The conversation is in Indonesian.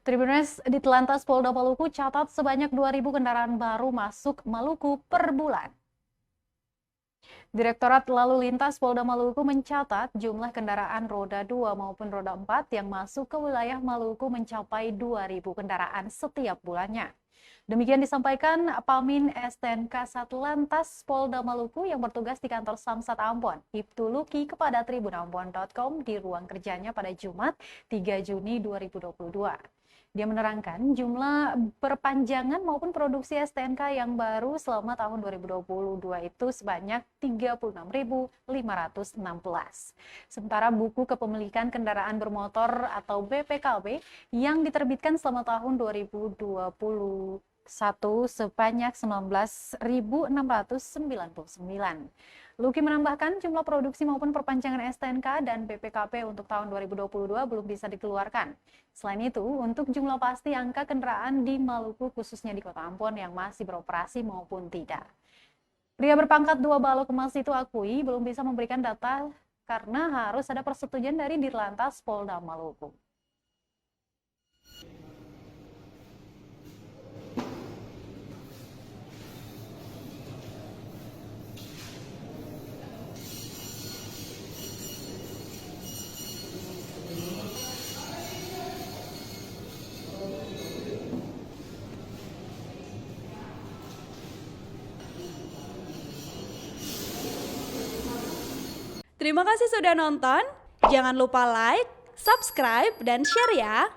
Tribuners di Telantas Polda Maluku catat sebanyak 2.000 kendaraan baru masuk Maluku per bulan. Direktorat Lalu Lintas Polda Maluku mencatat jumlah kendaraan roda 2 maupun roda 4 yang masuk ke wilayah Maluku mencapai 2.000 kendaraan setiap bulannya. Demikian disampaikan Pamin STNK Satlantas Polda Maluku yang bertugas di kantor Samsat Ambon, Ibtu Luki, kepada tribunambon.com di ruang kerjanya pada Jumat 3 Juni 2022. Dia menerangkan jumlah perpanjangan maupun produksi STNK yang baru selama tahun 2022 itu sebanyak 36.516. Sementara buku kepemilikan kendaraan bermotor atau BPKB yang diterbitkan selama tahun 2021 sebanyak 19.699. Luki menambahkan jumlah produksi maupun perpanjangan STNK dan BPKB untuk tahun 2022 belum bisa dikeluarkan. Selain itu, untuk jumlah pasti angka kendaraan di Maluku khususnya di Kota Ambon yang masih beroperasi maupun tidak. Pria berpangkat 2 balok emas itu akui belum bisa memberikan data karena harus ada persetujuan dari Dirlantas Polda Maluku. Terima kasih sudah nonton. Jangan lupa like, subscribe, dan share ya.